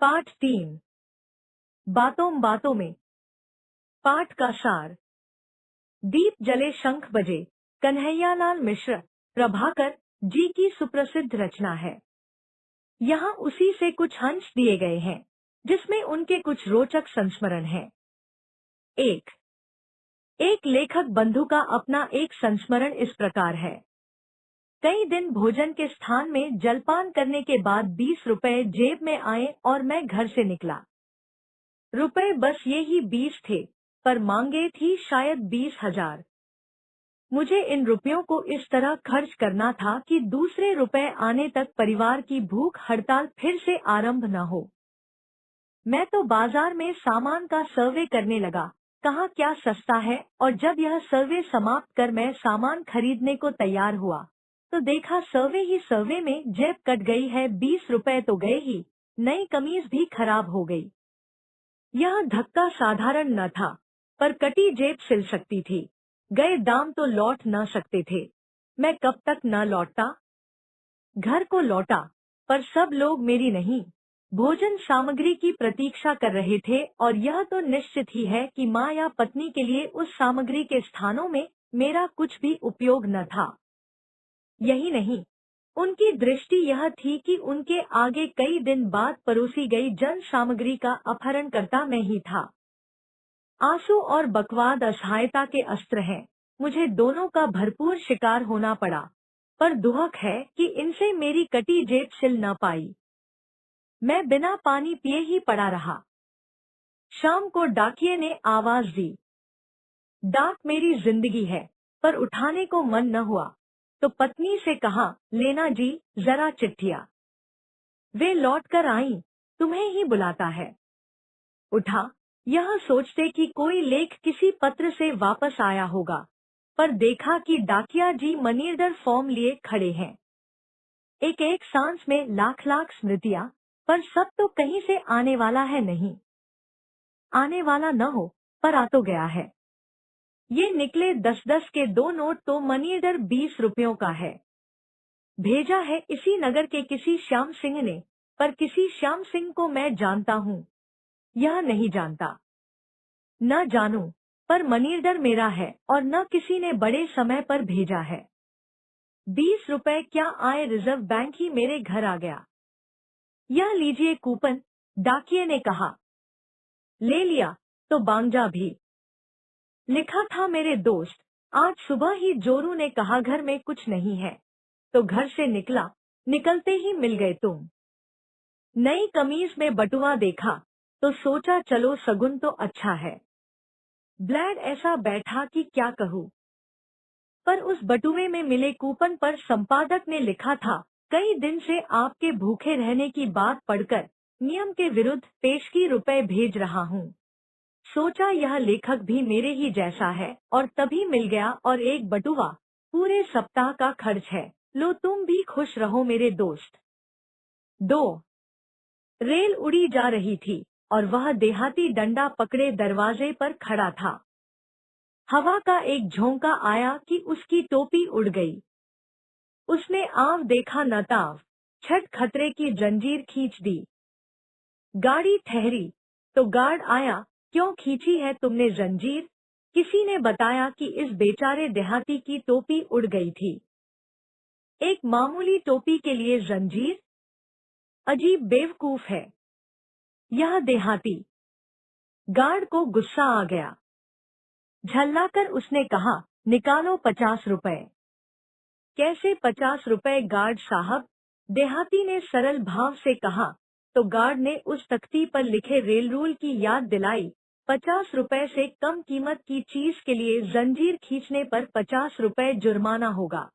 पाठ 3। बातों बातों में। पाठ का सार। दीप जले शंख बजे कन्हैयालाल मिश्र प्रभाकर जी की सुप्रसिद्ध रचना है। यहाँ उसी से कुछ अंश दिए गए हैं, जिसमें उनके कुछ रोचक संस्मरण हैं। एक लेखक बंधु का अपना एक संस्मरण इस प्रकार है। कई दिन भोजन के स्थान में जलपान करने के बाद 20 रुपए जेब में आए और मैं घर से निकला। रुपए बस ये ही 20 थे, पर मांगे थी शायद 20,000। मुझे इन रुपयों को इस तरह खर्च करना था कि दूसरे रुपए आने तक परिवार की भूख हड़ताल फिर से आरंभ न हो। मैं तो बाजार में सामान का सर्वे करने लगा, कहाँ क्या सस्ता है, और जब यह सर्वे समाप्त कर मैं सामान खरीदने को तैयार हुआ, तो देखा सर्वे में जेब कट गई है। 20 रुपए तो गए ही, नई कमीज भी खराब हो गई। यह धक्का साधारण न था, पर कटी जेब सिल सकती थी। गए दाम तो लौट न सकते थे। मैं कब तक न लौटता। घर को लौटा, पर सब लोग मेरी नहीं, भोजन सामग्री की प्रतीक्षा कर रहे थे, और यह तो निश्चित ही है कि माँ या पत्नी के लिए उस सामग्री के स्थानों में मेरा कुछ भी उपयोग न था। यही नहीं, उनकी दृष्टि यह थी कि उनके आगे कई दिन बाद परोसी गई जन सामग्री का अपहरणकर्ता मैं ही था। आंसू और बकवाद असहायता के अस्त्र हैं। मुझे दोनों का भरपूर शिकार होना पड़ा, पर दुहक है कि इनसे मेरी कटी जेब सिल न पाई। मैं बिना पानी पिए ही पड़ा रहा। शाम को डाकिये ने आवाज दी। डाक मेरी जिंदगी है, पर उठाने को मन न हुआ, तो पत्नी से कहा, लेना जी जरा चिट्ठिया। वे लौटकर आईं, तुम्हें ही बुलाता है। उठा, यह सोचते कि कोई लेख किसी पत्र से वापस आया होगा, पर देखा कि डाकिया जी मनीऑर्डर फॉर्म लिए खड़े हैं। एक एक सांस में लाख लाख स्मृतियां, पर सब तो कहीं से आने वाला है नहीं। आने वाला न हो, पर आ तो गया है। ये निकले 10-10 के 2 नोट तो मनीऑर्डर 20 रुपयों का है। भेजा है इसी नगर के किसी श्याम सिंह ने, पर किसी श्याम सिंह को मैं जानता हूँ, यह नहीं जानता। न जानूं, पर मनीऑर्डर मेरा है, और न किसी ने बड़े समय पर भेजा है। 20 रुपए क्या आए, रिजर्व बैंक ही मेरे घर आ गया। यह लीजिए कूपन, डाकिये ने कहा। ले लिया, तो बांग्जा भी। लिखा था मेरे दोस्त, आज सुबह ही जोरू ने कहा घर में कुछ नहीं है, तो घर से निकला, निकलते ही मिल गए तुम। नई कमीज में बटुआ देखा, तो सोचा चलो सगुन तो अच्छा है। ब्लैड ऐसा बैठा कि क्या कहूँ। पर उस बटुए में मिले कूपन पर संपादक ने लिखा था, कई दिन से आपके भूखे रहने की बात पढ़कर नियम के विरुद्ध पेशगी रुपए भेज रहा हूँ। सोचा यह लेखक भी मेरे ही जैसा है, और तभी मिल गया, और एक बटुआ, पूरे सप्ताह का खर्च है। लो तुम भी खुश रहो मेरे दोस्त। 2 रेल उड़ी जा रही थी, और वह देहाती डंडा पकड़े दरवाजे पर खड़ा था। हवा का एक झोंका आया कि उसकी टोपी उड़ गई। उसने आव देखा न ताव, छठ खतरे की जंजीर खींच दी। गाड़ी ठहरी, तो गार्ड आया, क्यों खींची है तुमने जंजीर? किसी ने बताया कि इस बेचारे देहाती की टोपी उड़ गई थी। एक मामूली टोपी के लिए जंजीर? अजीब बेवकूफ है यह देहाती। गार्ड को गुस्सा आ गया। झल्लाकर उसने कहा, निकालो 50 रुपए। कैसे 50 रुपए गार्ड साहब? देहाती ने सरल भाव से कहा। तो गार्ड ने उस तख्ती पर लिखे रेल रूल की याद दिलाई, 50 रुपए से कम कीमत की चीज के लिए जंजीर खींचने पर 50 रुपए जुर्माना होगा।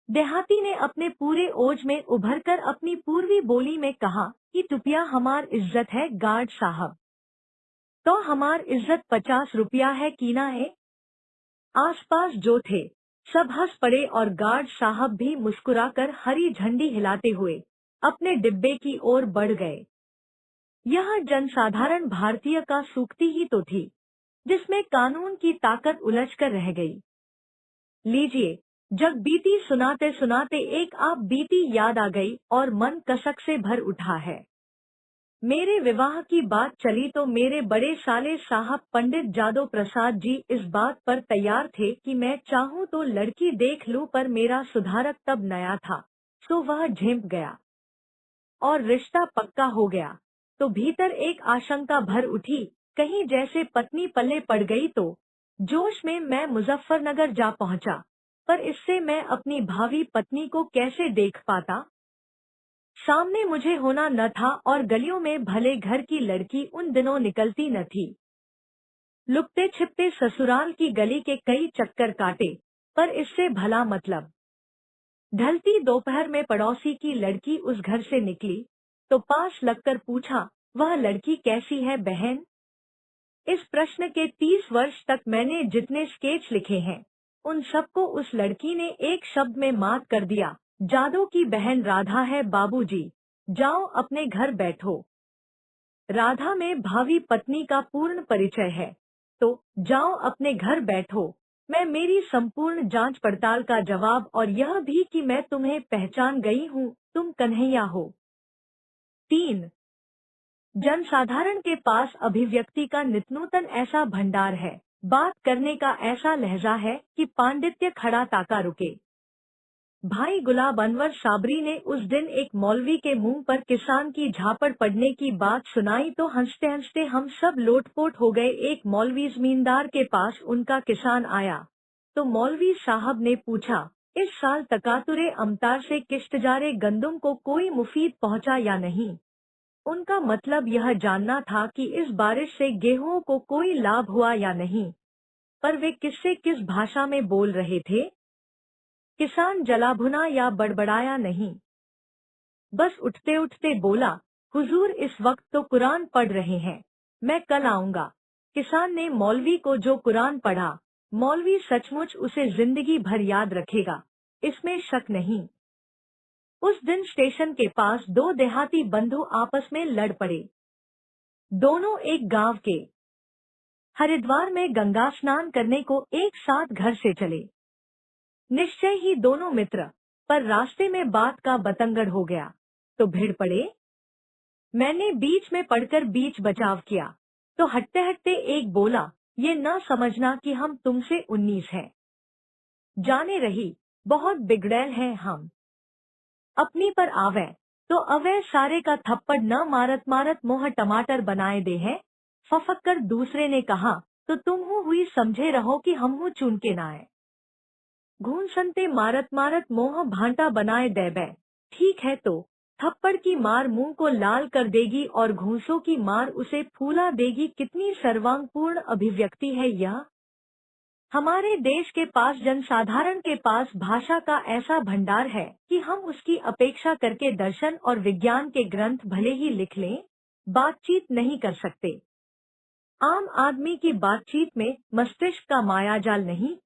देहाती ने अपने पूरे ओज में उभरकर अपनी पूर्वी बोली में कहा कि टुपिया हमार इज्जत है गार्ड साहब। तो हमार इज्जत 50 रुपया है कीना है। आसपास जो थे सब हंस पड़े, और गार्ड साहब भी मुस्कुराकर हरी झंडी हिलाते हुए अपने डिब्बे की ओर बढ़ गए। यह जनसाधारण भारतीय का सूक्ति ही तो थी, जिसमें कानून की ताकत उलझकर रह गई। लीजिए, जग बीती सुनाते सुनाते एक आप बीती याद आ गई, और मन कसक से भर उठा है। मेरे विवाह की बात चली तो मेरे बड़े साले साहब पंडित जादव प्रसाद जी इस बात पर तैयार थे कि मैं चाहूँ तो लड़की देख लूँ, पर मेरा सुधारक तब नया था, तो वह झेप गया और रिश्ता पक्का हो गया। तो भीतर एक आशंका भर उठी, कहीं जैसे पत्नी पल्ले पड़ गई तो। जोश में मैं मुजफ्फरनगर जा पहुंचा, पर इससे मैं अपनी भावी पत्नी को कैसे देख पाता। सामने मुझे होना न था और गलियों में भले घर की लड़की उन दिनों निकलती न थी। लुकते छिपते ससुराल की गली के कई चक्कर काटे, पर इससे भला मतलब। ढलती दोपहर में पड़ोसी की लड़की उस घर से निकली, तो पास लगकर पूछा, वह लड़की कैसी है बहन? इस प्रश्न के 30 वर्ष तक मैंने जितने स्केच लिखे हैं, उन सबको उस लड़की ने एक शब्द में मात कर दिया, जादव की बहन राधा है बाबूजी, जाओ अपने घर बैठो। राधा में भावी पत्नी का पूर्ण परिचय है, तो जाओ अपने घर बैठो। मैं मेरी संपूर्ण जांच पड़ताल का जवाब और यह भी कि मैं तुम्हें पहचान गई हूँ, तुम कन्हैया हो। 3. जनसाधारण के पास अभिव्यक्ति का नितनूतन ऐसा भंडार है, बात करने का ऐसा लहजा है कि पांडित्य खड़ा ताका रुके। भाई गुलाब अनवर साबरी ने उस दिन एक मौलवी के मुंह पर किसान की झापड़ पड़ने की बात सुनाई तो हंसते हंसते हम सब लोटपोट हो गए। एक मौलवी जमींदार के पास उनका किसान आया, तो मौलवी साहब ने पूछा, इस साल तकातुरे अमतार से किश्तजारे गंदुम को कोई मुफीद पहुंचा या नहीं। उनका मतलब यह जानना था कि इस बारिश से गेहूं को कोई लाभ हुआ या नहीं, पर वे किससे किस भाषा में बोल रहे थे। किसान जला भुना या बड़बड़ाया नहीं, बस उठते उठते बोला, हुजूर इस वक्त तो कुरान पढ़ रहे हैं, मैं कल आऊंगा। किसान ने मौलवी को जो कुरान पढ़ा, मौलवी सचमुच उसे जिंदगी भर याद रखेगा, इसमें शक नहीं। उस दिन स्टेशन के पास दो देहाती बंधु आपस में लड़ पड़े। दोनों एक गांव के हरिद्वार में गंगा स्नान करने को एक साथ घर से चले। निश्चय ही दोनों मित्र, पर रास्ते में बात का बतंगड़ हो गया, तो भिड़ पड़े। मैंने बीच में पड़कर बीच बचाव किया, तो हटते हटते एक बोला, ये न समझना कि हम तुमसे 19 हैं। जाने रही, बहुत बिगड़ैल हैं हम। अपनी पर आवे, तो अवै सारे का थप्पड़ न मारत मारत मोह टमाटर बनाए दे है। फफक दूसरे ने कहा, तो तुम हुई समझे रहो कि हम चुन के ना आए। घून संते मारत मारत मोह भांटा बनाए देबे। ठीक है, तो थप्पड़ की मार मुंह को लाल कर देगी और घूंसों की मार उसे फूला देगी। कितनी सर्वांगपूर्ण अभिव्यक्ति है यह। हमारे देश के पास जनसाधारण के पास भाषा का ऐसा भंडार है कि हम उसकी अपेक्षा करके दर्शन और विज्ञान के ग्रंथ भले ही लिख लें, बातचीत नहीं कर सकते। आम आदमी की बातचीत में मस्तिष्क का मायाजाल नहीं,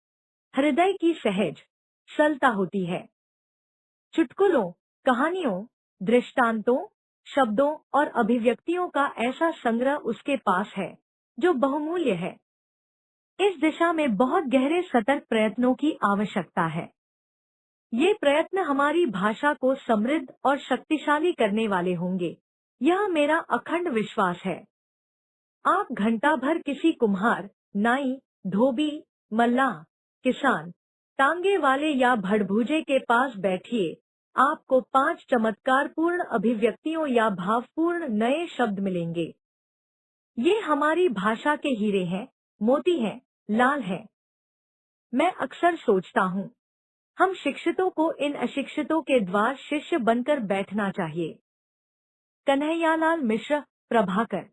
हृदय की सहज सरलता होती है। चुटकुलों, कहानियों, दृष्टांतों, शब्दों और अभिव्यक्तियों का ऐसा संग्रह उसके पास है, जो बहुमूल्य है। इस दिशा में बहुत गहरे सतर्क प्रयत्नों की आवश्यकता है। ये प्रयत्न हमारी भाषा को समृद्ध और शक्तिशाली करने वाले होंगे, यह मेरा अखंड विश्वास है। आप घंटा भर किसी कुम्हार, नाई, धोबी, मल्लाह, किसान, टांगे वाले या भड़भूजे के पास बैठिए, आपको 5 चमत्कारपूर्ण अभिव्यक्तियों या भावपूर्ण नए शब्द मिलेंगे। ये हमारी भाषा के हीरे हैं, मोती हैं, लाल हैं। मैं अक्सर सोचता हूँ, हम शिक्षितों को इन अशिक्षितों के द्वार शिष्य बनकर बैठना चाहिए। कन्हैयालाल मिश्र, प्रभाकर।